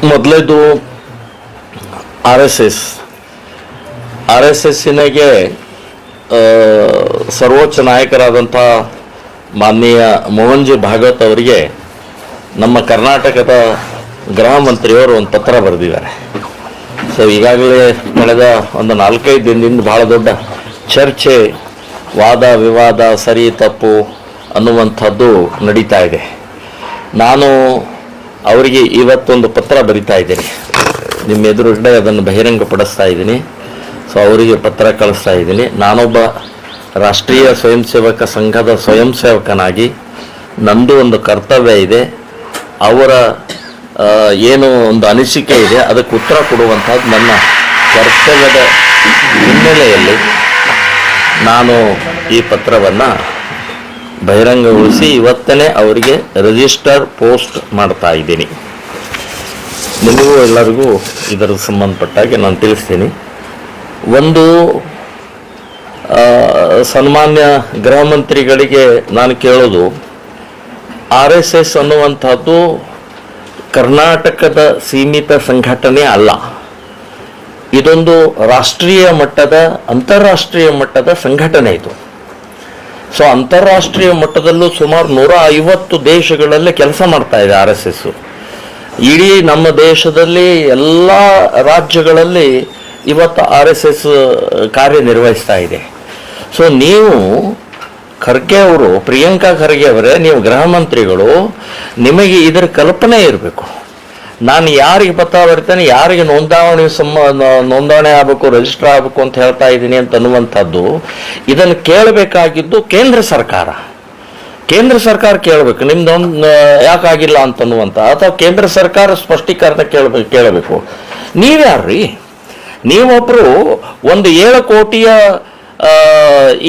ಮೊದಲೇದು R S ಎಸ್ಸಿನಾಗೆ ಸರ್ವೋಚ್ಚ ನಾಯಕರಾದಂಥ ಮಾನನೀಯ Mohan G Bhagwat ಅವರಿಗೆ ನಮ್ಮ ಕರ್ನಾಟಕದ ಗೃಹ ಮಂತ್ರಿಯವರು ಒಂದು ಪತ್ರ ಬರೆದಿದ್ದಾರೆ. ಸೊ ಈಗಾಗಲೇ ಕಳೆದ ಒಂದು 4-5 ದಿನದಿಂದ ಭಾಳ ದೊಡ್ಡ ಚರ್ಚೆ, ವಾದ ವಿವಾದ, ಸರಿ ತಪ್ಪು ಅನ್ನುವಂಥದ್ದು ನಡೀತಾ ಇದೆ. ನಾನು ಅವರಿಗೆ ಇವತ್ತೊಂದು ಪತ್ರ ಬರಿತಾ ಇದ್ದೀನಿ, ನಿಮ್ಮ ಎದುರುಗಡೆ ಅದನ್ನು ಬಹಿರಂಗಪಡಿಸ್ತಾ ಇದ್ದೀನಿ. ಸೊ ಅವರಿಗೆ ಪತ್ರ ಕಳಿಸ್ತಾ ಇದ್ದೀನಿ. ನಾನೊಬ್ಬ ರಾಷ್ಟ್ರೀಯ ಸ್ವಯಂ ಸೇವಕ ಸಂಘದ ಸ್ವಯಂ ಸೇವಕನಾಗಿ ನಂದು ಒಂದು ಕರ್ತವ್ಯ ಇದೆ. ಅವರ ಏನು ಒಂದು ಅನಿಸಿಕೆ ಇದೆ ಅದಕ್ಕೆ ಉತ್ತರ ಕೊಡುವಂಥದ್ದು ನನ್ನ ಕರ್ತವ್ಯದ ಹಿನ್ನೆಲೆಯಲ್ಲಿ ನಾನು ಈ ಪತ್ರವನ್ನು ಬಹಿರಂಗಗೊಳಿಸಿ ಇವತ್ತೇ ಅವರಿಗೆ ರಿಜಿಸ್ಟರ್ ಪೋಸ್ಟ್ ಮಾಡ್ತಾ ಇದ್ದೀನಿ. ನಿಮಗೂ ಎಲ್ಲರಿಗೂ ಇದರ ಸಂಬಂಧಪಟ್ಟಾಗೆ ನಾನು ತಿಳಿಸ್ತೀನಿ. ಒಂದು ಸನ್ಮಾನ್ಯ ಗೃಹ ಮಂತ್ರಿಗಳಿಗೆ ನಾನು ಕೇಳೋದು, ಆರ್ ಎಸ್ ಎಸ್ ಅನ್ನುವಂಥದ್ದು ಕರ್ನಾಟಕದ ಸೀಮಿತ ಸಂಘಟನೆ ಅಲ್ಲ. ಇದೊಂದು ರಾಷ್ಟ್ರೀಯ ಮಟ್ಟದ, ಅಂತಾರಾಷ್ಟ್ರೀಯ ಮಟ್ಟದ ಸಂಘಟನೆ ಇದು. ಸೊ ಅಂತಾರಾಷ್ಟ್ರೀಯ ಮಟ್ಟದಲ್ಲೂ ಸುಮಾರು 150 ದೇಶಗಳಲ್ಲಿ ಕೆಲಸ ಮಾಡ್ತಾ ಇದೆ ಆರ್ ಎಸ್ ಎಸ್. ಇಡೀ ನಮ್ಮ ದೇಶದಲ್ಲಿ ಎಲ್ಲ ರಾಜ್ಯಗಳಲ್ಲಿ ಇವತ್ತು ಆರ್ ಎಸ್ ಎಸ್ ಕಾರ್ಯನಿರ್ವಹಿಸ್ತಾ ಇದೆ. ಸೊ ನೀವು ಖರ್ಗೆ ಅವರು, ಪ್ರಿಯಾಂಕಾ ಖರ್ಗೆ ಅವರೇ, ನೀವು ಗೃಹ ಮಂತ್ರಿಗಳು, ನಿಮಗೆ ಇದರ ಕಲ್ಪನೆ ಇರಬೇಕು. ನಾನು ಯಾರಿಗೆ ಪತ್ರ ಬರ್ತೇನೆ, ಯಾರಿಗೆ ನೋಂದಣಿ ಆಗಬೇಕು, ರಿಜಿಸ್ಟರ್ ಆಗಬೇಕು ಅಂತ ಹೇಳ್ತಾ ಇದ್ದೀನಿ ಅಂತ ಅನ್ನುವಂಥದ್ದು ಇದನ್ನು ಕೇಳಬೇಕಾಗಿದ್ದು ಕೇಂದ್ರ ಸರ್ಕಾರ ಕೇಳಬೇಕು. ನಿಮ್ದೊಂದು ಯಾಕಾಗಿಲ್ಲ ಅಂತನ್ನುವಂಥ, ಅಥವಾ ಕೇಂದ್ರ ಸರ್ಕಾರ ಸ್ಪಷ್ಟೀಕರಣ ಕೇಳಬೇಕು. ನೀವ್ಯಾರ್ರಿ? ನೀವೊಬ್ಬರು ಒಂದು 7 ಕೋಟಿಯ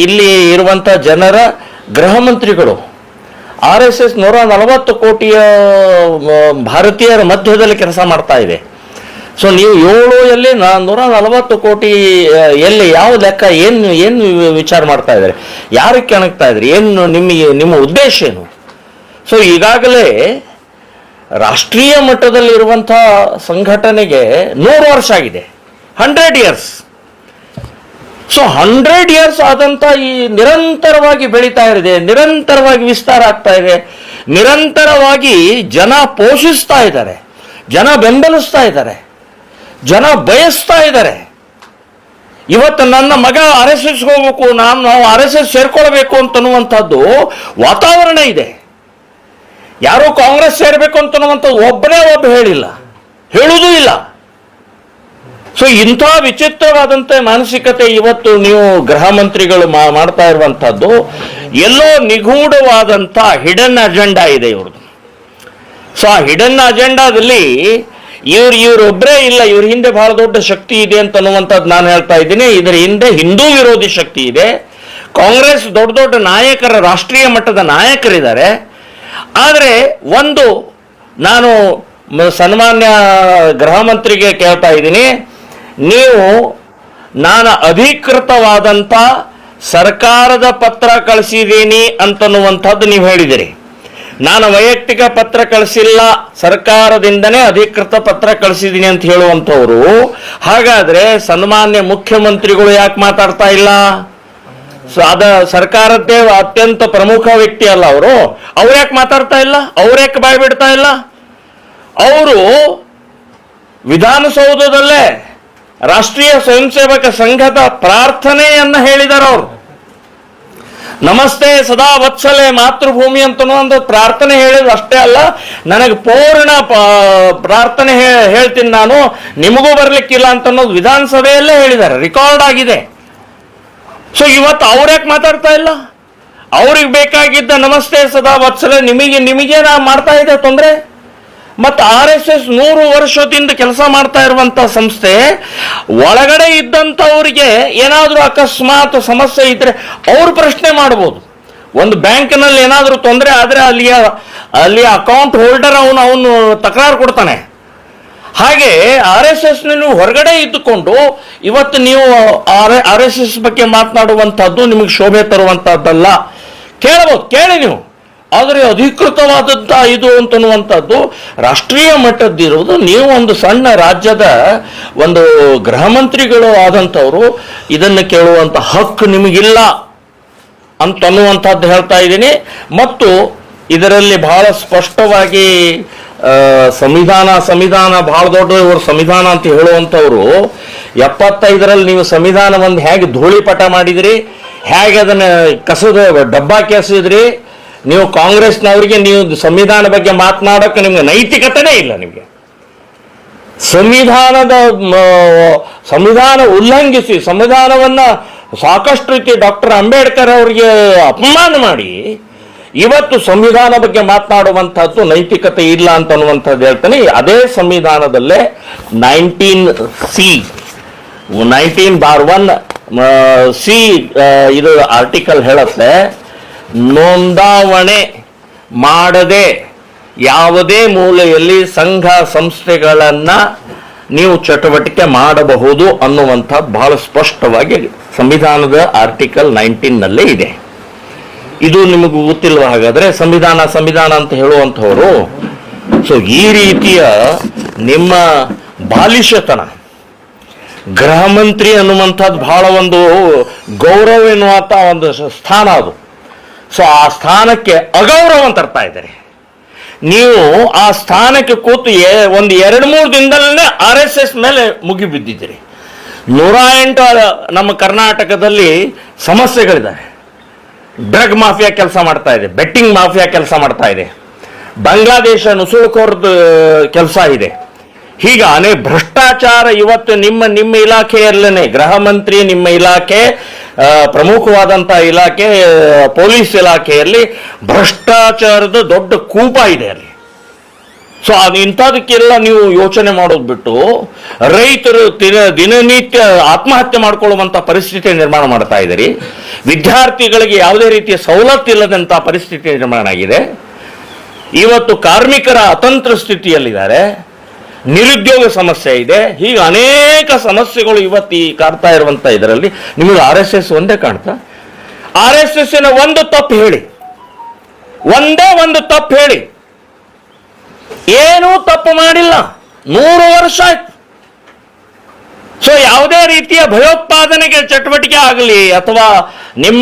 ಇಲ್ಲಿ ಇರುವಂಥ ಜನರ ಗೃಹ ಮಂತ್ರಿಗಳು. ಆರ್ ಎಸ್ ಎಸ್ 140 ಕೋಟಿಯ ಭಾರತೀಯರ ಮಧ್ಯದಲ್ಲಿ ಕೆಲಸ ಮಾಡ್ತಾ ಇದೆ. ಸೊ ನೀವು 7 ಎಲ್ಲಿ 140 ಕೋಟಿ ಎಲ್ಲಿ, ಯಾವ ಲೆಕ್ಕ, ಏನು ವಿಚಾರ ಮಾಡ್ತಾ ಇದ್ದಾರೆ, ಯಾರಿಗೆ ಕೆಣಕ್ತಾ ಇದ್ರಿ, ಏನು ನಿಮ್ಮ ಉದ್ದೇಶ ಏನು? ಸೊ ಈಗಾಗಲೇ ರಾಷ್ಟ್ರೀಯ ಮಟ್ಟದಲ್ಲಿರುವಂಥ ಸಂಘಟನೆಗೆ 100 ವರ್ಷ ಆಗಿದೆ, 100 ಇಯರ್ಸ್. ಸೊ 100 ಇಯರ್ಸ್ ಆದಂಥ ಈ ನಿರಂತರವಾಗಿ ಬೆಳೀತಾ ಇದೆ, ನಿರಂತರವಾಗಿ ವಿಸ್ತಾರ ಆಗ್ತಾ ಇದೆ, ನಿರಂತರವಾಗಿ ಜನ ಪೋಷಿಸ್ತಾ ಇದ್ದಾರೆ, ಜನ ಬೆಂಬಲಿಸ್ತಾ ಇದ್ದಾರೆ, ಜನ ಬಯಸ್ತಾ ಇದ್ದಾರೆ. ಇವತ್ತು ನನ್ನ ಮಗ ಆರ್ ಎಸ್ ಎಸ್ ಹೋಗ್ಬೇಕು, ನಾವು ಆರ್ ಎಸ್ ಎಸ್ ಸೇರ್ಕೊಳ್ಬೇಕು ಅಂತನ್ನುವಂಥದ್ದು ವಾತಾವರಣ ಇದೆ. ಯಾರೋ ಕಾಂಗ್ರೆಸ್ ಸೇರಬೇಕು ಅಂತನ್ನುವಂಥದ್ದು ಒಬ್ಬ ಹೇಳಿಲ್ಲ, ಹೇಳುವುದೂ ಇಲ್ಲ. ಸೊ ಇಂಥ ವಿಚಿತ್ರವಾದಂಥ ಮಾನಸಿಕತೆ ಇವತ್ತು ನೀವು ಗೃಹ ಮಂತ್ರಿಗಳು ಮಾಡ್ತಾ ಇರುವಂಥದ್ದು ಎಲ್ಲೋ ನಿಗೂಢವಾದಂಥ ಹಿಡನ್ ಅಜೆಂಡಾ ಇದೆ ಇವ್ರದ್ದು. ಸೊ ಆ ಹಿಡನ್ ಅಜೆಂಡಾದಲ್ಲಿ ಇವರೊಬ್ಬರೇ ಇಲ್ಲ, ಇವ್ರ ಹಿಂದೆ ಬಹಳ ದೊಡ್ಡ ಶಕ್ತಿ ಇದೆ ಅಂತನ್ನುವಂಥದ್ದು ನಾನು ಹೇಳ್ತಾ ಇದ್ದೀನಿ. ಇದರ ಹಿಂದೆ ಹಿಂದೂ ವಿರೋಧಿ ಶಕ್ತಿ ಇದೆ. ಕಾಂಗ್ರೆಸ್ ದೊಡ್ಡ ನಾಯಕರ, ರಾಷ್ಟ್ರೀಯ ಮಟ್ಟದ ನಾಯಕರಿದ್ದಾರೆ. ಆದರೆ ಒಂದು ನಾನು ಸನ್ಮಾನ್ಯ ಗೃಹ ಮಂತ್ರಿಗೆ ಕೇಳ್ತಾ ಇದ್ದೀನಿ, ನೀವು ನಾನು ಅಧಿಕೃತವಾದಂಥ ಸರ್ಕಾರದ ಪತ್ರ ಕಳಿಸಿದ್ದೀನಿ ಅಂತನ್ನುವಂಥದ್ದು ನೀವು ಹೇಳಿದಿರಿ. ನಾನು ವೈಯಕ್ತಿಕ ಪತ್ರ ಕಳಿಸಿಲ್ಲ, ಸರ್ಕಾರದಿಂದನೇ ಅಧಿಕೃತ ಪತ್ರ ಕಳಿಸಿದ್ದೀನಿ ಅಂತ ಹೇಳುವಂಥವ್ರು, ಹಾಗಾದರೆ ಸನ್ಮಾನ್ಯ ಮುಖ್ಯಮಂತ್ರಿಗಳು ಯಾಕೆ ಮಾತಾಡ್ತಾ ಇಲ್ಲ? ಸೊ ಸರ್ಕಾರದ್ದೇ ಅತ್ಯಂತ ಪ್ರಮುಖ ವ್ಯಕ್ತಿ ಅಲ್ಲ ಅವರು ಯಾಕೆ ಮಾತಾಡ್ತಾ ಇಲ್ಲ? ಯಾಕೆ ಬಾಯಿ ಬಿಡ್ತಾ ಇಲ್ಲ? ಅವರು ವಿಧಾನಸೌಧದಲ್ಲೇ ರಾಷ್ಟ್ರೀಯ ಸ್ವಯಂ ಸೇವಕ ಸಂಘದ ಪ್ರಾರ್ಥನೆಯನ್ನು ಹೇಳಿದ್ದಾರೆ. ಅವರು ನಮಸ್ತೆ ಸದಾ ವತ್ಸಲೆ ಮಾತೃಭೂಮಿ ಅಂತನ್ನುವಂಥ ಪ್ರಾರ್ಥನೆ ಹೇಳಿದ್ರು ಅಷ್ಟೇ ಅಲ್ಲ, ನನಗೆ ಪೂರ್ಣ ಪ್ರಾರ್ಥನೆ ಹೇಳ್ತೀನಿ ನಾನು, ನಿಮಗೂ ಬರ್ಲಿಕ್ಕಿಲ್ಲ ಅಂತನ್ನೋದು ವಿಧಾನಸಭೆಯಲ್ಲೇ ಹೇಳಿದ್ದಾರೆ, ರೆಕಾರ್ಡ್ ಆಗಿದೆ. ಸೊ ಇವತ್ತು ಅವ್ರ್ಯಾಕೆ ಮಾತಾಡ್ತಾ ಇಲ್ಲ? ಅವ್ರಿಗೆ ಬೇಕಾಗಿದ್ದ ನಮಸ್ತೆ ಸದಾ ವತ್ಸಲೆ ನಿಮಗೆ ನಾ ಮಾಡ್ತಾ ಇದೆ ತೊಂದರೆ. ಮತ್ತು ಆರ್ ಎಸ್ ಎಸ್ 100 ವರ್ಷದಿಂದ ಕೆಲಸ ಮಾಡ್ತಾ ಇರುವಂಥ ಸಂಸ್ಥೆ, ಒಳಗಡೆ ಇದ್ದಂಥವ್ರಿಗೆ ಏನಾದರೂ ಅಕಸ್ಮಾತ್ ಸಮಸ್ಯೆ ಇದ್ರೆ ಅವ್ರು ಪ್ರಶ್ನೆ ಮಾಡ್ಬೋದು. ಒಂದು ಬ್ಯಾಂಕ್ನಲ್ಲಿ ಏನಾದರೂ ತೊಂದರೆ ಆದರೆ ಅಲ್ಲಿ ಅಕೌಂಟ್ ಹೋಲ್ಡರ್ ಅವನು ತಕರಾರು ಕೊಡ್ತಾನೆ. ಹಾಗೆ ಆರ್ ಎಸ್ ಎಸ್ ನೀವು ಹೊರಗಡೆ ಇದ್ದುಕೊಂಡು ಇವತ್ತು ನೀವು ಆರ್ ಎಸ್ ಎಸ್ ಬಗ್ಗೆ ಮಾತನಾಡುವಂಥದ್ದು ನಿಮಗೆ ಶೋಭೆ ತರುವಂಥದ್ದಲ್ಲ. ಕೇಳಬಹುದು, ಕೇಳಿ ನೀವು ಆದರೆ ಅಧಿಕೃತವಾದಂಥ ಇದು ಅಂತನ್ನುವಂಥದ್ದು ರಾಷ್ಟ್ರೀಯ ಮಟ್ಟದ್ದಿರುವುದು. ನೀವು ಒಂದು ಸಣ್ಣ ರಾಜ್ಯದ ಒಂದು ಗೃಹ ಮಂತ್ರಿಗಳು ಆದಂಥವರು ಇದನ್ನು ಕೇಳುವಂಥ ಹಕ್ಕು ನಿಮಗಿಲ್ಲ ಅಂತನ್ನುವಂಥದ್ದು ಹೇಳ್ತಾ ಇದ್ದೀನಿ. ಮತ್ತು ಇದರಲ್ಲಿ ಬಹಳ ಸ್ಪಷ್ಟವಾಗಿ ಸಂವಿಧಾನ ಬಹಳ ದೊಡ್ಡ ಇವರು ಸಂವಿಧಾನ ಅಂತ ಹೇಳುವಂಥವ್ರು 75ರಲ್ಲಿ ನೀವು ಸಂವಿಧಾನವನ್ನು ಹೇಗೆ ಧೂಳಿಪಟ ಮಾಡಿದ್ರಿ, ಹೇಗೆ ಅದನ್ನು ಕಸದ ಡಬ್ಬಾಕಿ ಎಸೆದ್ರಿ. ನೀವು ಕಾಂಗ್ರೆಸ್ನವರಿಗೆ ನೀವು ಸಂವಿಧಾನ ಬಗ್ಗೆ ಮಾತನಾಡೋಕೆ ನಿಮ್ಗೆ ನೈತಿಕತೆನೇ ಇಲ್ಲ. ನಿಮಗೆ ಸಂವಿಧಾನ ಉಲ್ಲಂಘಿಸಿ ಸಂವಿಧಾನವನ್ನು ಸಾಕಷ್ಟು ರೀತಿ ಡಾಕ್ಟರ್ ಅಂಬೇಡ್ಕರ್ ಅವರಿಗೆ ಅಪಮಾನ ಮಾಡಿ ಇವತ್ತು ಸಂವಿಧಾನ ಬಗ್ಗೆ ಮಾತನಾಡುವಂಥದ್ದು ನೈತಿಕತೆ ಇಲ್ಲ ಅಂತನ್ನುವಂಥದ್ದು ಹೇಳ್ತಾನೆ. ಅದೇ ಸಂವಿಧಾನದಲ್ಲೇ 19(1) ಇದು ಆರ್ಟಿಕಲ್ ಹೇಳುತ್ತೆ, ನೋಂದಾವಣೆ ಮಾಡದೆ ಯಾವುದೇ ಮೂಲೆಯಲ್ಲಿ ಸಂಘ ಸಂಸ್ಥೆಗಳನ್ನು ನೀವು ಚಟುವಟಿಕೆ ಮಾಡಬಹುದು ಅನ್ನುವಂಥ ಬಹಳ ಸ್ಪಷ್ಟವಾಗಿ ಸಂವಿಧಾನದ ಆರ್ಟಿಕಲ್ 19ನಲ್ಲೇ ಇದೆ. ಇದು ನಿಮಗೆ ಗೊತ್ತಿಲ್ವ? ಹಾಗಾದ್ರೆ ಸಂವಿಧಾನ ಅಂತ ಹೇಳುವಂಥವರು. ಸೊ ಈ ರೀತಿಯ ನಿಮ್ಮ ಬಾಲಿಶತನ, ಗೃಹ ಮಂತ್ರಿ ಅನ್ನುವಂಥದ್ದು ಬಹಳ ಒಂದು ಗೌರವ ಎನ್ನುವಂಥ ಒಂದು ಸ್ಥಾನ ಅದು. ಸೊ ಆ ಸ್ಥಾನಕ್ಕೆ ಅಗೌರವ ಅಂತ ತರ್ತಾ ಇದ್ದಾರೆ. ನೀವು ಆ ಸ್ಥಾನಕ್ಕೆ ಕೂತು ಒಂದು 2-3 ದಿನದಲ್ಲೇ RSS ಮೇಲೆ ಮುಗಿಬಿದ್ದಿದ್ದೀರಿ. 108 ನಮ್ಮ ಕರ್ನಾಟಕದಲ್ಲಿ ಸಮಸ್ಯೆಗಳಿದ್ದಾವೆ. ಡ್ರಗ್ ಮಾಫಿಯಾ ಕೆಲಸ ಮಾಡ್ತಾ ಇದೆ, ಬೆಟ್ಟಿಂಗ್ ಮಾಫಿಯಾ ಕೆಲಸ ಮಾಡ್ತಾ ಇದೆ, ಬಾಂಗ್ಲಾದೇಶ ನುಸುಳುಕೋರ್ದು ಕೆಲಸ ಇದೆ. ಹೀಗ ಭ್ರಷ್ಟಾಚಾರ ಇವತ್ತು ನಿಮ್ಮ ಇಲಾಖೆಯಲ್ಲೇ, ಗೃಹ ಮಂತ್ರಿ ನಿಮ್ಮ ಇಲಾಖೆ, ಪ್ರಮುಖವಾದಂಥ ಇಲಾಖೆ ಪೊಲೀಸ್ ಇಲಾಖೆಯಲ್ಲಿ ಭ್ರಷ್ಟಾಚಾರದ ದೊಡ್ಡ ಕೂಪ ಇದೆ ಅಲ್ಲಿ. ಸೊ ಅದು ಇಂಥದಕ್ಕೆಲ್ಲ ನೀವು ಯೋಚನೆ ಮಾಡೋದು ಬಿಟ್ಟು ರೈತರು ದಿನನಿತ್ಯ ಆತ್ಮಹತ್ಯೆ ಮಾಡ್ಕೊಳ್ಳುವಂಥ ಪರಿಸ್ಥಿತಿ ನಿರ್ಮಾಣ ಮಾಡ್ತಾ ಇದ್ದೀರಿ. ವಿದ್ಯಾರ್ಥಿಗಳಿಗೆ ಯಾವುದೇ ರೀತಿಯ ಸವಲತ್ತು ಇಲ್ಲದಂಥ ಪರಿಸ್ಥಿತಿ ನಿರ್ಮಾಣ ಆಗಿದೆ. ಇವತ್ತು ಕಾರ್ಮಿಕರ ಅತಂತ್ರ ಸ್ಥಿತಿಯಲ್ಲಿದ್ದಾರೆ, ನಿರುದ್ಯೋಗ ಸಮಸ್ಯೆ ಇದೆ. ಹೀಗೆ ಅನೇಕ ಸಮಸ್ಯೆಗಳು ಇವತ್ತು ಕಾಡ್ತಾ ಇರುವಂಥ ಇದರಲ್ಲಿ ನಿಮಗೆ RSS ಒಂದೇ ಕಾಣ್ತಾ? RSSನ ಒಂದು ತಪ್ಪು ಹೇಳಿ, ಒಂದೇ ಒಂದು ತಪ್ಪು ಹೇಳಿ. ಏನೂ ತಪ್ಪು ಮಾಡಿಲ್ಲ, 100 ವರ್ಷ ಆಯ್ತು. ಸೊ ಯಾವುದೇ ರೀತಿಯ ಭಯೋತ್ಪಾದನೆಗೆ ಚಟುವಟಿಕೆ ಆಗಲಿ ಅಥವಾ ನಿಮ್ಮ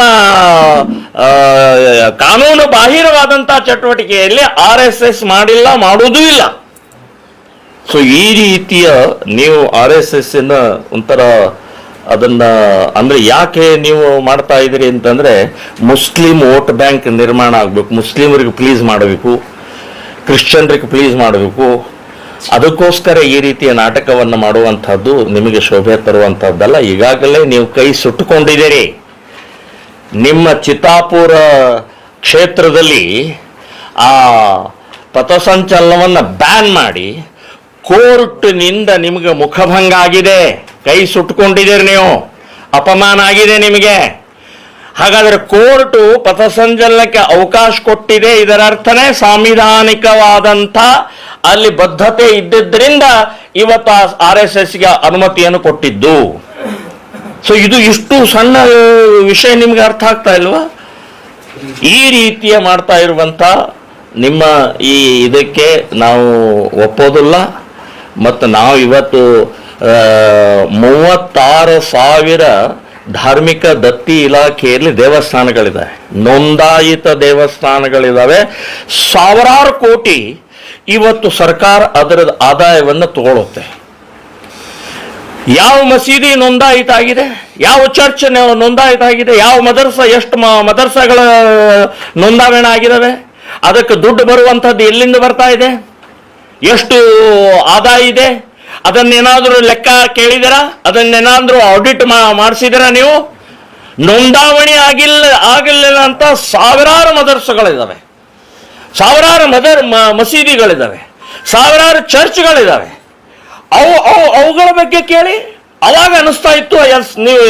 ಕಾನೂನು ಬಾಹಿರವಾದಂಥ ಚಟುವಟಿಕೆಯಲ್ಲಿ RSS ಮಾಡಿಲ್ಲ, ಮಾಡುವುದೂ ಇಲ್ಲ. ಸೊ ಈ ರೀತಿಯ ನೀವು RSSನ ಒಂಥರ ಅದನ್ನ ಅಂದ್ರೆ ಯಾಕೆ ನೀವು ಮಾಡ್ತಾ ಇದ್ದೀರಿ ಅಂತಂದ್ರೆ, ಮುಸ್ಲಿಂ ವೋಟ್ ಬ್ಯಾಂಕ್ ನಿರ್ಮಾಣ ಆಗಬೇಕು, ಮುಸ್ಲಿಮರಿಗೆ ಪ್ಲೀಸ್ ಮಾಡಬೇಕು, ಕ್ರಿಶ್ಚಿಯನ್ರಿಗೆ ಪ್ಲೀಸ್ ಮಾಡಬೇಕು. ಅದಕ್ಕೋಸ್ಕರ ಈ ರೀತಿಯ ನಾಟಕವನ್ನು ಮಾಡುವಂಥದ್ದು ನಿಮಗೆ ಶೋಭೆ ತರುವಂಥದ್ದಲ್ಲ. ಈಗಾಗಲೇ ನೀವು ಕೈ ಸುಟ್ಟುಕೊಂಡಿದ್ದೀರಿ. ನಿಮ್ಮ ಚಿತ್ತಾಪುರ ಕ್ಷೇತ್ರದಲ್ಲಿ ಆ ಪಥಸಂಚಲನವನ್ನು ಬ್ಯಾನ್ ಮಾಡಿ ಕೋರ್ಟ್ನಿಂದ ನಿಮಗೆ ಮುಖಭಂಗ ಆಗಿದೆ, ಕೈ ಸುಟ್ಟುಕೊಂಡಿದ್ದೀರಿ ನೀವು, ಅಪಮಾನ ಆಗಿದೆ ನಿಮಗೆ. ಹಾಗಾದರೆ ಕೋರ್ಟು ಪಥಸಂಚಲನಕ್ಕೆ ಅವಕಾಶ ಕೊಟ್ಟಿದೆ, ಇದರ ಅರ್ಥನೇ ಸಾಂವಿಧಾನಿಕವಾದಂಥ ಅಲ್ಲಿ ಬದ್ಧತೆ ಇದ್ದಿದ್ದರಿಂದ ಇವತ್ತು RSSಗೆ ಅನುಮತಿಯನ್ನು ಕೊಟ್ಟಿದ್ದು. ಸೊ ಇದು ಇಷ್ಟು ಸಣ್ಣ ವಿಷಯ ನಿಮ್ಗೆ ಅರ್ಥ ಆಗ್ತಾ ಇಲ್ವಾ? ಈ ರೀತಿಯ ಮಾಡ್ತಾ ಇರುವಂಥ ನಿಮ್ಮ ಈ ಇದಕ್ಕೆ ನಾವು ಒಪ್ಪೋದಿಲ್ಲ. ಮತ್ತು ನಾವು ಇವತ್ತು 36,000 ಧಾರ್ಮಿಕ ದತ್ತಿ ಇಲಾಖೆಯಲ್ಲಿ ದೇವಸ್ಥಾನಗಳಿದ್ದಾವೆ, ನೋಂದಾಯಿತ ದೇವಸ್ಥಾನಗಳಿದ್ದಾವೆ. ಸಾವಿರಾರು ಕೋಟಿ ಇವತ್ತು ಸರ್ಕಾರ ಅದರ ಆದಾಯವನ್ನು ತಗೊಳ್ಳುತ್ತೆ. ಯಾವ ಮಸೀದಿ ನೋಂದಾಯಿತ ಆಗಿದೆ, ಯಾವ ಚರ್ಚ್ ನೋಂದಾಯಿತ ಆಗಿದೆ, ಯಾವ ಮದರ್ಸ, ಎಷ್ಟು ಮದರ್ಸಗಳ ನೋಂದಾವಣೆ ಆಗಿದ್ದಾವೆ, ಅದಕ್ಕೆ ದುಡ್ಡು ಬರುವಂಥದ್ದು ಎಲ್ಲಿಂದ ಬರ್ತಾ ಇದೆ, ಎಷ್ಟು ಆದಾಯ ಇದೆ, ಅದನ್ನೇನಾದರೂ ಲೆಕ್ಕ ಕೇಳಿದಿರಾ? ಅದನ್ನೇನಾದರೂ ಆಡಿಟ್ ಮಾಡಿಸಿದಿರಾ? ನೀವು ನೋಂದಾವಣೆ ಆಗಿಲ್ಲ ಅಂತ ಸಾವಿರಾರು ಮದರ್ಸಗಳಿದ್ದಾವೆ, ಸಾವಿರಾರು ಮಸೀದಿಗಳಿದ್ದಾವೆ, ಸಾವಿರಾರು ಚರ್ಚ್ಗಳಿದ್ದಾವೆ. ಅವುಗಳ ಬಗ್ಗೆ ಕೇಳಿ, ಅವಾಗ ಅನಿಸ್ತಾ ಇತ್ತು ಎಸ್ ನೀವು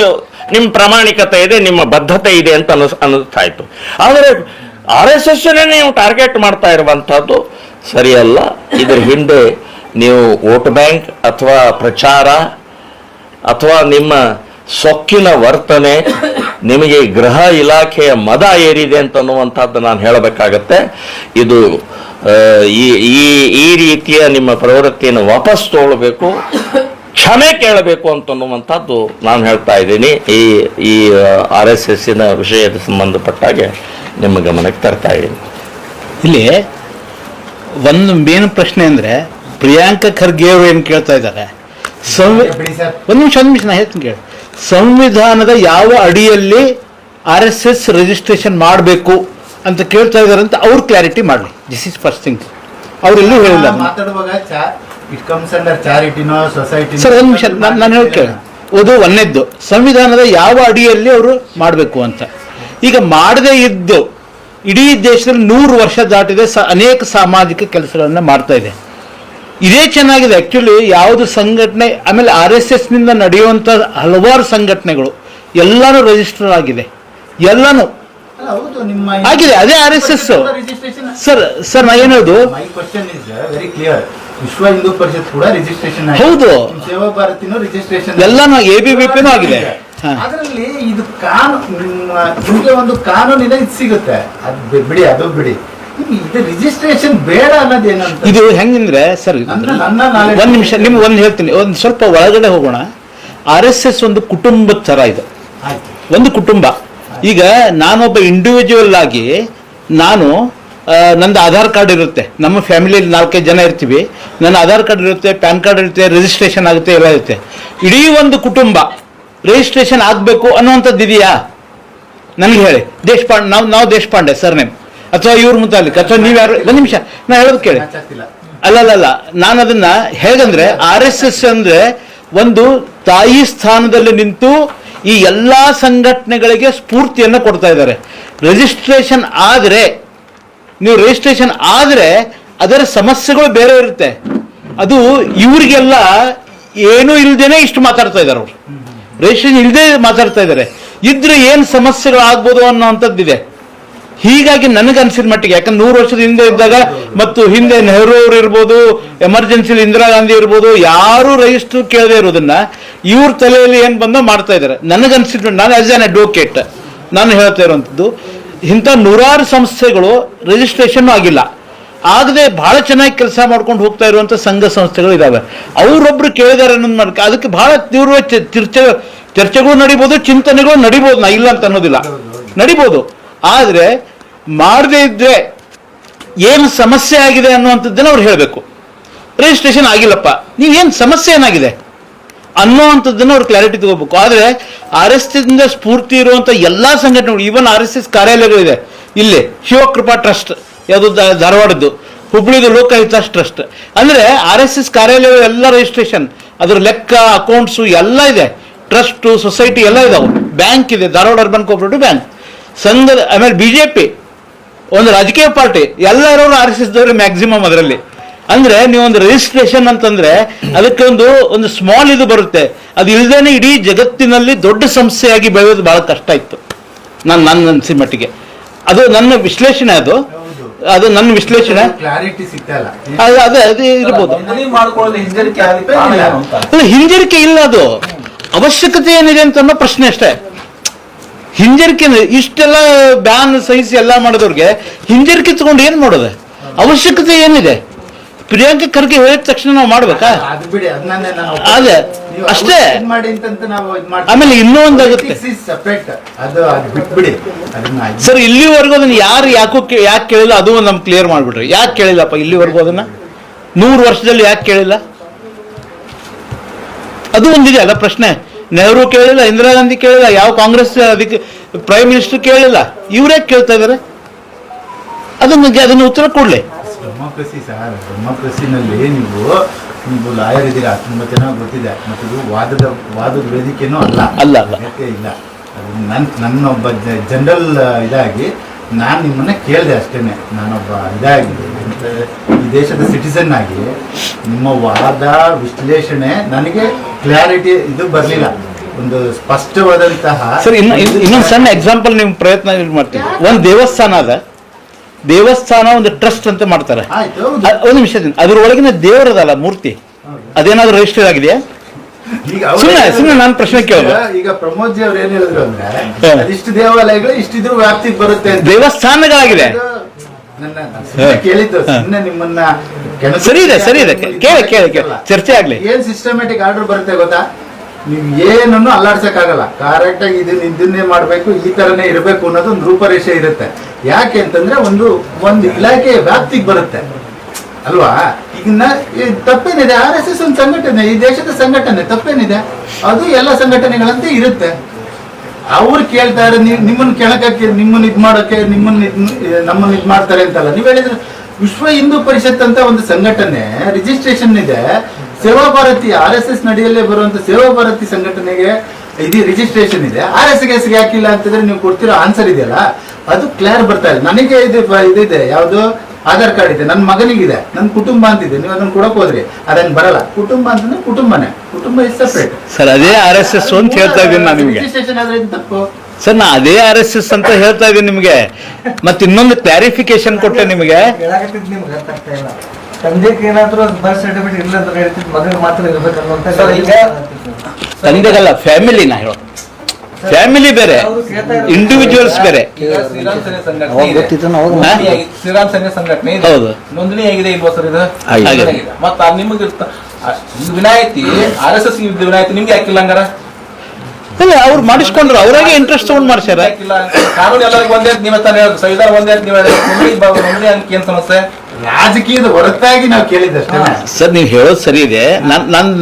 ನಿಮ್ಮ ಪ್ರಾಮಾಣಿಕತೆ ಇದೆ, ನಿಮ್ಮ ಬದ್ಧತೆ ಇದೆ ಅಂತ ಅನಿಸ್ತಾ ಇತ್ತು. ಆದರೆ RSSನೇ ನೀವು ಟಾರ್ಗೆಟ್ ಮಾಡ್ತಾ ಇರುವಂಥದ್ದು ಸರಿಯಲ್ಲ. ಇದರ ಹಿಂದೆ ನೀವು ವೋಟ್ ಬ್ಯಾಂಕ್ ಅಥವಾ ಪ್ರಚಾರ ಅಥವಾ ನಿಮ್ಮ ಸೊಕ್ಕಿನ ವರ್ತನೆ ನಿಮಗೆ ಗೃಹ ಇಲಾಖೆಯ ಮದ ಏರಿದೆ ಅಂತನ್ನುವಂಥದ್ದು ನಾನು ಹೇಳಬೇಕಾಗತ್ತೆ. ಇದು ಈ ರೀತಿಯ ನಿಮ್ಮ ಪ್ರವೃತ್ತಿಯನ್ನು ವಾಪಸ್ ತಗೊಳ್ಬೇಕು, ಕ್ಷಮೆ ಕೇಳಬೇಕು ಅಂತನ್ನುವಂಥದ್ದು ನಾನು ಹೇಳ್ತಾ ಇದ್ದೀನಿ. ಈ RSSನ ವಿಷಯದ ಸಂಬಂಧಪಟ್ಟಾಗೆ ನಿಮ್ಮ ಗಮನಕ್ಕೆ ತರ್ತಾ ಇದ್ದೀನಿ. ಇಲ್ಲಿ ಒಂದು ಮೇನ್ ಪ್ರಶ್ನೆ ಅಂದರೆ ಪ್ರಿಯಾಂಕಾ ಖರ್ಗೆ ಅವರು ಏನು ಕೇಳ್ತಾ ಇದ್ದಾರೆ, ಒಂದು ನಿಮಿಷ ನಾನು ಹೇಳ್ತೀನಿ ಕೇಳಿ. ಸಂವಿಧಾನದ ಯಾವ ಅಡಿಯಲ್ಲಿ RSS ರಿಜಿಸ್ಟ್ರೇಷನ್ ಮಾಡಬೇಕು ಅಂತ ಕೇಳ್ತಾ ಇದ್ದಾರೆ ಅಂತ ಅವ್ರು ಕ್ಲಾರಿಟಿ ಮಾಡಲಿ. This is first thing. ಅವರೆಲ್ಲೂ ಹೇಳಿಲ್ಲ. ಸರ್ ಒಂದು ನಿಮಿಷ ನಾನು ಹೇಳಿ ಕೇಳಿ. ಅದು ಒಂದನೇದ್ದು, ಸಂವಿಧಾನದ ಯಾವ ಅಡಿಯಲ್ಲಿ ಅವರು ಮಾಡಬೇಕು ಅಂತ. ಈಗ ಮಾಡದೇ ಇದ್ದು ಇಡೀ ದೇಶದಲ್ಲಿ 100 ವರ್ಷ ದಾಟಿದೆ, ಅನೇಕ ಸಾಮಾಜಿಕ ಕೆಲಸಗಳನ್ನ ಮಾಡ್ತಾ ಇದೆ. ಇದೇ ಚೆನ್ನಾಗಿದೆ ಆ್ಯಕ್ಚುಲಿ. ಯಾವುದು ಸಂಘಟನೆ, ಆಮೇಲೆ RSSನಿಂದ ನಡೆಯುವಂಥ ಹಲವಾರು ಸಂಘಟನೆಗಳು ಎಲ್ಲನೂ ರಿಜಿಸ್ಟರ್ ಆಗಿದೆ, ಎಲ್ಲನೂ ಆಗಿದೆ. ಅದೇ RSS. ಸರ್ ನಾ ಏನದು, ವಿಶ್ವ ಹಿಂದೂ ಪರಿಷತ್ ಕೂಡ ರಿಜಿಸ್ಟ್ರೇಷನ್ ಹೌದು, ಸೇವಾ ಭಾರತಿನೂ ರಿಜಿಸ್ಟ್ರೇಷನ್ ಎಲ್ಲಾನು ABVPನೂ ಆಗಿದೆ. ಅದರಲ್ಲಿ ಇದು ನಿಮ್ಗೆ ಒಂದು ಕಾನೂನಿನ ಇದು ಸಿಗುತ್ತೆ. ಅದು ಬಿಡಿ, ಅದು ಬಿಡಿ. ಇದು ರಿಜಿಸ್ಟ್ರೇಷನ್ ಬೇಡ ಅನ್ನೋದೇನಂತ, ಇದು ಹೆಂಗಂದ್ರೆ ಸರ್, ಒಂದ್ ನಿಮಿಷ ನಿಮ್ಗೆ ಒಂದು ಹೇಳ್ತೀನಿ, ಒಂದು ಸ್ವಲ್ಪ ಒಳಗಡೆ ಹೋಗೋಣ. RSS ಒಂದು ಕುಟುಂಬದ ಥರ ಇದೆ, ಒಂದು ಕುಟುಂಬ. ಈಗ ನಾನೊಬ್ಬ ಇಂಡಿವಿಜುವಲ್ ಆಗಿ ನಂದು ಆಧಾರ್ ಕಾರ್ಡ್ ಇರುತ್ತೆ, ನಮ್ಮ ಫ್ಯಾಮಿಲಿಯಲ್ಲಿ 4-5 ಜನ ಇರ್ತೀವಿ, ನನ್ನ ಆಧಾರ್ ಕಾರ್ಡ್ ಇರುತ್ತೆ, ಪ್ಯಾನ್ ಕಾರ್ಡ್ ಇರುತ್ತೆ, ರಿಜಿಸ್ಟ್ರೇಷನ್ ಆಗುತ್ತೆ, ಎಲ್ಲ ಇರುತ್ತೆ. ಇಡೀ ಒಂದು ಕುಟುಂಬ ರಿಜಿಸ್ಟ್ರೇಷನ್ ಆಗಬೇಕು ಅನ್ನುವಂಥದ್ದು ಇದೆಯಾ ನನಗೆ ಹೇಳಿ. ದೇಶಪಾಂಡೆ, ನಾವು ದೇಶಪಾಂಡೆ ಸರ್ ನೇಮ್, ಅಥವಾ ಇವ್ರ ಮುತಾಲಿಕ್, ಅಥವಾ ನೀವು ಯಾರು? ಒಂದು ನಿಮಿಷ ನಾ ಹೇಳೋದು ಕೇಳಿ. ಅಲ್ಲ, ನಾನು ಅದನ್ನ ಹೇಗಂದ್ರೆ RSS ಅಂದ್ರೆ ಒಂದು ತಾಯಿ ಸ್ಥಾನದಲ್ಲಿ ನಿಂತು ಈ ಎಲ್ಲಾ ಸಂಘಟನೆಗಳಿಗೆ ಸ್ಫೂರ್ತಿಯನ್ನು ಕೊಡ್ತಾ ಇದ್ದಾರೆ. ರಿಜಿಸ್ಟ್ರೇಷನ್ ಆದರೆ ಅದರ ಸಮಸ್ಯೆಗಳು ಬೇರೆ ಇರುತ್ತೆ. ಅದು ಇವರಿಗೆಲ್ಲ ಏನೂ ಇಲ್ದೇನೆ ಇಷ್ಟು ಮಾತಾಡ್ತಾ ಇದ್ದಾರೆ. ಅವರು ರಿಜಿಸ್ಟ್ರೇಷನ್ ಇಲ್ಲದೆ ಮಾತಾಡ್ತಾ ಇದ್ದಾರೆ. ಇದ್ರೆ ಏನು ಸಮಸ್ಯೆಗಳು ಆಗ್ಬೋದು ಅನ್ನೋವಂಥದ್ದಿದೆ. ಹೀಗಾಗಿ ನನಗನ್ಸಿದ ಮಟ್ಟಿಗೆ, ಯಾಕಂದ್ರೆ 100 ವರ್ಷದ ಹಿಂದೆ ಇದ್ದಾಗ ಮತ್ತು ಹಿಂದೆ ನೆಹರು ಅವರು ಇರ್ಬೋದು, ಎಮರ್ಜೆನ್ಸಿಲಿ ಇಂದಿರಾ ಗಾಂಧಿ ಇರ್ಬೋದು, ಯಾರು ರಿಜಿಸ್ಟರ್ ಕೇಳದೆ ಇರೋದನ್ನ ಇವ್ರ ತಲೆಯಲ್ಲಿ ಏನು ಬಂದೋ ಮಾಡ್ತಾ ಇದ್ದಾರೆ. ನನಗನ್ಸಿದ್ದು, ನಾನು ಆಸ್ ಆನ್ ಅಡ್ವೊಕೇಟ್ ನಾನು ಹೇಳ್ತಾ ಇರುವಂಥದ್ದು, ಇಂಥ 100 ಸಂಸ್ಥೆಗಳು ರಿಜಿಸ್ಟ್ರೇಷನ್ ಆಗಿಲ್ಲ, ಆಗದೆ ಬಹಳ ಚೆನ್ನಾಗಿ ಕೆಲಸ ಮಾಡ್ಕೊಂಡು ಹೋಗ್ತಾ ಇರುವಂಥ ಸಂಘ ಸಂಸ್ಥೆಗಳು ಇದಾವೆ. ಅವರೊಬ್ರು ಕೇಳಿದಾರೆ ಅನ್ನೋದು ಮಾಡ್ಕ, ಅದಕ್ಕೆ ಬಹಳ ತೀವ್ರ ಚರ್ಚೆಗಳು ನಡಿಬೋದು, ಚಿಂತನೆಗಳು ನಡಿಬೋದು. ನಾ ಇಲ್ಲ ಅಂತ ಅನ್ನೋದಿಲ್ಲ, ನಡಿಬೋದು. ಆದರೆ ಮಾಡದೇ ಇದ್ರೆ ಏನು ಸಮಸ್ಯೆ ಆಗಿದೆ ಅನ್ನುವಂಥದ್ದನ್ನು ಅವ್ರು ಹೇಳಬೇಕು. ರಿಜಿಸ್ಟ್ರೇಷನ್ ಆಗಿಲ್ಲಪ್ಪ, ನೀವೇನು ಸಮಸ್ಯೆ ಏನಾಗಿದೆ ಅನ್ನುವಂಥದ್ದನ್ನು ಅವ್ರು ಕ್ಲಾರಿಟಿ ತಗೋಬೇಕು. ಆದರೆ RSSನಿಂದ ಸ್ಫೂರ್ತಿ ಇರುವಂಥ ಎಲ್ಲ ಸಂಘಟನೆಗಳು, ಈವನ್ RSS ಕಾರ್ಯಾಲಯಗಳಿದೆ. ಇಲ್ಲಿ ಶಿವಕೃಪಾ ಟ್ರಸ್ಟ್, ಯಾವುದು ಧಾರವಾಡದ್ದು, ಹುಬ್ಳಿದು ಲೋಕಹಿತ ಟ್ರಸ್ಟ್. ಅಂದರೆ RSS ಕಾರ್ಯಾಲಯ ಎಲ್ಲ ರಿಜಿಸ್ಟ್ರೇಷನ್, ಅದರ ಲೆಕ್ಕ, ಅಕೌಂಟ್ಸು ಎಲ್ಲ ಇದೆ. ಟ್ರಸ್ಟು, ಸೊಸೈಟಿ ಎಲ್ಲ ಇದಾವೆ. ಬ್ಯಾಂಕ್ ಇದೆ, ಧಾರವಾಡ ಅರ್ಬನ್ ಕೋಆಪರೇಟಿವ್ ಬ್ಯಾಂಕ್, ಸಂಘದ, ಆಮೇಲೆ BJP ಒಂದು ರಾಜಕೀಯ ಪಾರ್ಟಿ, ಎಲ್ಲ ಇರೋರು RSS ದವರು ಮ್ಯಾಕ್ಸಿಮಮ್ ಅದರಲ್ಲಿ. ಅಂದ್ರೆ ನೀವೊಂದು ರಿಜಿಸ್ಟ್ರೇಷನ್ ಅಂತಂದ್ರೆ ಅದಕ್ಕೆ ಒಂದು ಸ್ಮಾಲ್ ಇದು ಬರುತ್ತೆ. ಅದು ಇಲ್ದೇನೆ ಇಡೀ ಜಗತ್ತಿನಲ್ಲಿ ದೊಡ್ಡ ಸಂಸ್ಥೆಯಾಗಿ ಬೆಳೆಯೋದು ಬಹಳ ಕಷ್ಟ ಇತ್ತು, ನನ್ನ ಅನ್ಸಿದ ಮಟ್ಟಿಗೆ. ಅದು ನನ್ನ ವಿಶ್ಲೇಷಣೆ, ಅದು ನನ್ನ ವಿಶ್ಲೇಷಣೆ. ಕ್ಲಾರಿಟಿ ಸಿಗ್ತಲ್ಲ, ಅದೇ ಇರ್ಬೋದು. ಹಿಂಜರಿಕೆ ಇಲ್ಲ, ಅದು ಅವಶ್ಯಕತೆ ಏನಿದೆ ಅಂತ ಅನ್ನೋ ಪ್ರಶ್ನೆ ಅಷ್ಟೇ. ಹಿಂಜರಿಕೆ, ಇಷ್ಟೆಲ್ಲ ಬ್ಯಾನ್ ಸಹಿಸಿ ಎಲ್ಲ ಮಾಡೋದವ್ರಿಗೆ ಹಿಂಜರಿಕೆ ತಗೊಂಡು ಏನ್ ಮಾಡೋದು? ಅವಶ್ಯಕತೆ ಏನಿದೆ? ಪ್ರಿಯಾಂಕಾ ಖರ್ಗೆ ಹೇಳಿದ ತಕ್ಷಣ ನಾವು ಮಾಡ್ಬೇಕಾ? ಅದೇ ಅಷ್ಟೇ. ಆಮೇಲೆ ಇನ್ನೂ ಒಂದಾಗುತ್ತೆ ಸರ್, ಇಲ್ಲಿವರೆಗೂ ಅದನ್ನ ಯಾಕೆ ಕೇಳಿಲ್ಲ, ಅದು ನಮ್ಗೆ ಕ್ಲಿಯರ್ ಮಾಡ್ಬಿಟ್ರಿ. ಯಾಕೆ ಕೇಳಿಲ್ಲಪ್ಪ ಇಲ್ಲಿವರೆಗೂ ಅದನ್ನ? 100 ವರ್ಷದಲ್ಲಿ ಯಾಕೆ ಕೇಳಿಲ್ಲ? ಅದು ಒಂದಿದೆ ಅಲ್ಲ ಪ್ರಶ್ನೆ. ನೆಹರು ಕೇಳಿಲ್ಲ, ಇಂದಿರಾ ಗಾಂಧಿ ಕೇಳಿಲ್ಲ, ಯಾವ ಕಾಂಗ್ರೆಸ್ ಅದಕ್ಕೆ ಪ್ರೈಮ್ ಮಿನಿಸ್ಟರ್ ಕೇಳಿಲ್ಲ, ಇವ್ರೇ ಕೇಳ್ತಾ ಇದಾರೆ. ಅದನ್ನ ಉತ್ತರ ಕೊಡ್ಲಿ. ಡೆಮೋಕ್ರಸಿ ಸರ್, ಡೆಮೋಕ್ರಸಿನಲ್ಲಿ ನೀವು ಲಾಯರ್ ಇದ್ದೀರಾ, ತುಂಬಾ ಚೆನ್ನಾಗಿ ಗೊತ್ತಿದೆ. ಮತ್ತು ಇದು ವಾದದ ವೇದಿಕೆನೂ ಅಲ್ಲ ಇಲ್ಲ. ನನ್ನೊಬ್ಬ ಜನರಲ್ ಇದಾಗಿ ನಾನು ನಿಮ್ಮನ್ನ ಕೇಳಿದೆ ಅಷ್ಟೇನೆ. ನಾನೊಬ್ಬ ಇದಾಗಿ ಈ ದೇಶದ ಸಿಟಿಸನ್ ಆಗಿ ನಿಮ್ಮ ವಾದ ವಿಶ್ಲೇಷಣೆ ನನಗೆ ಕ್ಲಾರಿಟಿ ಇದು ಬರಲಿಲ್ಲ, ಒಂದು ಸ್ಪಷ್ಟವಾದಂತಹ. ಸರ್, ಇನ್ನೊಂದು ಸಣ್ಣ ಎಕ್ಸಾಂಪಲ್ ನಿಮ್ ಪ್ರಯತ್ನ ಮಾಡ್ತೀವಿ. ಒಂದು ದೇವಸ್ಥಾನ ಒಂದು ಟ್ರಸ್ಟ್ ಅಂತ ಮಾಡ್ತಾರೆ. ಒಂದು ನಿಮಿಷ, ಅದ್ರ ಒಳಗಿನ ದೇವರದಲ್ಲ ಮೂರ್ತಿ, ಅದೇನಾದ್ರೂ ರಿಜಿಸ್ಟರ್ ಆಗಿದೆಯಾ? ಈಗ ಸುಮ್ಮನೆ ನಾನು ಪ್ರಶ್ನೆ ಕೇಳಿದೆ. ಈಗ ಪ್ರಮೋದ್ ಜಿ ಅವ್ರು ಏನ್ ಹೇಳಿದ್ರು ಅಂದ್ರೆ ಹಾ. ಅದಿಷ್ಟು ದೇವಾಲಯಗಳು ಇಷ್ಟಿದ್ರು ವ್ಯಾಪ್ತಿಗೆ ಬರುತ್ತೆ ಅಂತ. ದೇವಸ್ಥಾನಗಳಾಗಿದೆ. ನನ್ನ ಸುಮ್ನೆ ಕೇಳಿದ್ದು ಸುಮ್ಮನೆ ನಿಮ್ಮನ್ನ ಸರಿ ಇದೆ ಕೇಳಿ ಚರ್ಚೆ ಆಗ್ಲಿ. ಏನ್ ಸಿಸ್ಟಮ್ಯಾಟಿಕ್ ಆರ್ಡರ್ ಬರುತ್ತೆ ಗೊತ್ತಾ, ನೀವು ಏನನ್ನು ಅಲ್ಲಾಡ್ಸಕ್ ಆಗಲ್ಲ. ಕರೆಕ್ಟ್ ಆಗಿ ಇದನ್ನೇ ಮಾಡ್ಬೇಕು, ಈ ತರನೇ ಇರಬೇಕು ಅನ್ನೋದು ಒಂದು ರೂಪರೇಷೆ ಇರುತ್ತೆ. ಯಾಕೆ ಅಂತಂದ್ರೆ ಒಂದು ಇಲಾಖೆ ವ್ಯಾಪ್ತಿಗೆ ಬರುತ್ತೆ ಅಲ್ವಾ. ಈಗ ತಪ್ಪೇನಿದೆ, RSS ಒಂದು ಸಂಘಟನೆ, ಈ ದೇಶದ ಸಂಘಟನೆ, ತಪ್ಪೇನಿದೆ? ಅದು ಎಲ್ಲ ಸಂಘಟನೆಗಳಂತೆ ಇರುತ್ತೆ. ಅವ್ರು ಕೇಳ್ತಾರೆ ನಿಮ್ಮನ್ನ ಕೆಳಕಕ್ಕೆ, ನಿಮ್ಮನ್ನ ಇದ್ ಮಾಡೋಕೆ, ನಮ್ಮನ್ನ ಇದ್ ಮಾಡ್ತಾರೆ ಅಂತಲ್ಲ. ನೀವ್ ಹೇಳಿದ್ರೆ ವಿಶ್ವ ಹಿಂದೂ ಪರಿಷತ್ ಅಂತ ಒಂದು ಸಂಘಟನೆ ರಿಜಿಸ್ಟ್ರೇಷನ್ ಇದೆ. ಸೇವಾ ಭಾರತಿ RSS ನಡಿಯಲ್ಲೇ ಬರುವಂತ ಸೇವಾ ಭಾರತಿ ಸಂಘಟನೆಗೆ ಇದು ರಿಜಿಸ್ಟ್ರೇಷನ್ ಇದೆ. RSS ಯಾಕಿಲ್ಲ ಅಂತಂದ್ರೆ ನೀವು ಕೊಡ್ತಿರೋ ಆನ್ಸರ್ ಇದೆಯಲ್ಲ, ಅದು ಕ್ಲಿಯರ್ ಬರ್ತಾ ಇಲ್ಲ. ನನಗೆ ಇದಿದೆ, ಯಾವ್ದು ಆಧಾರ್ ಕಾರ್ಡ್ ಇದೆ, ನನ್ನ ಮಗನಿಗಿದೆ, ನನ್ನ ಕುಟುಂಬ ಅಂತಿದೆ. ನೀವು ಅದನ್ನ ಕೊಡಕ್ ಹೋದ್ರಿ ಅದಂಗ್ ಬರಲ್ಲ. ಕುಟುಂಬ ಅಂತಂದ್ರೆ ಕುಟುಂಬನೇ, ಕುಟುಂಬ ಇಸ್ ಸಪ್ರೇಟ್. ಸರ್ ಅದೇ RSS ಅಂತ ಹೇಳ್ತಾ ಇದ್ದೀನಿ ನಾನು ನಿಮ್ಗೆ. ರಿಜಿಸ್ಟ್ರೇಷನ್ ಆದ್ರೆ ತಪ್ಪು ಸರ್, ನಾ ಅದೇ RSS ಅಂತ ಹೇಳ್ತಾ ಇದ್ದೀನಿ ನಿಮ್ಗೆ. ಮತ್ತೆ ಇನ್ನೊಂದು ಕ್ಲಾರಿಫಿಕೇಶನ್ ಕೊಟ್ಟೆ ನಿಮಗೆ. ತಂದೆಗೆ ಏನಾದ್ರೂ ಬರ್ತ್ ಸರ್ಟಿಫಿಕೇಟ್ ಇಲ್ಲ ಅಂತ ಹೇಳ್ತಿದ್, ಮಗನಿಗೆ ಮಾತ್ರ ಇರ್ಬೇಕು ಅನ್ನುವಂತ. ತಂದೆಗಲ್ಲ, ಫ್ಯಾಮಿಲಿ ನಾ ಹೇಳೋದು. ಫ್ಯಾಮಿಲಿ ಬೇರೆ, ಇಂಡಿವಿಜುವಲ್ಸ್ ಬೇರೆ. ಶ್ರೀರಾಮ್ ಸಂಘ ಸಂಘಟನೆ ಹೌದು. ನೋಂದಣಿ ಆಗಿದೆ ಇಲ್ವಾ ಸರ್? ಇದು ಆಗಿದೆ. ಮತ್ತ ನಿಮಗೆ ವಿನಾಯಿತಿ RSS ವಿನಾಯಿತಿ ನಿಮ್ಗೆ ಯಾಕಿಲ್ಲ ಹಂಗಾರ? ಇಲ್ಲ, ಅವ್ರು ಮಾಡಿಸ್ಕೊಂಡ್ರು, ಅವ್ರಾಗೆ ಇಂಟ್ರೆಸ್ಟ್ ತಗೊಂಡ್ ಮಾಡ್ಸ್ಯಾರ. ಯಾಕಿಲ್ಲ? ಕಾನೂನು ಎಲ್ಲರಿಗೂ ಒಂದೇ ನೀವೇ ತಾನೇ ಹೇಳೋದು, ಸಂವಿಧಾನ ಒಂದೇ ಅಂತ ನೀವೇ ನೋಂದಣಿ ಅಂಕಿ ಏನ್ ಸಮಸ್ಯೆ? ರಾಜಕೀಯದ ಹೊರತಾಗಿ ನಾವು ಕೇಳಿದ್ದಷ್ಟೇ. ಸರ್, ನೀವು ಹೇಳೋದು ಸರಿ ಇದೆ.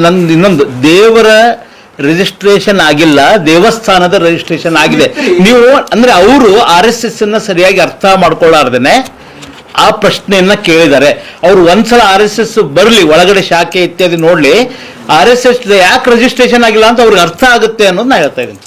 ನಂದು ಇನ್ನೊಂದು, ದೇವರ ರಿಜಿಸ್ಟ್ರೇಷನ್ ಆಗಿಲ್ಲ, ದೇವಸ್ಥಾನದ ರಿಜಿಸ್ಟ್ರೇಷನ್ ಆಗಿದೆ. ನೀವು ಅಂದ್ರೆ ಅವರು RSS ಅನ್ನ ಸರಿಯಾಗಿ ಅರ್ಥ ಮಾಡ್ಕೊಳ್ಳಾರ್ದೇನೆ ಆ ಪ್ರಶ್ನೆಯನ್ನ ಕೇಳಿದ್ದಾರೆ. ಅವ್ರು ಒಂದ್ಸಲ RSS ಬರಲಿ, ಒಳಗಡೆ ಶಾಖೆ ಇತ್ಯಾದಿ ನೋಡ್ಲಿ, RSS ಯಾಕೆ ರಿಜಿಸ್ಟ್ರೇಷನ್ ಆಗಿಲ್ಲ ಅಂತ ಅವ್ರಿಗೆ ಅರ್ಥ ಆಗುತ್ತೆ ಅನ್ನೋದು ನಾ ಹೇಳ್ತಾ ಇದ್ದೀನಿ.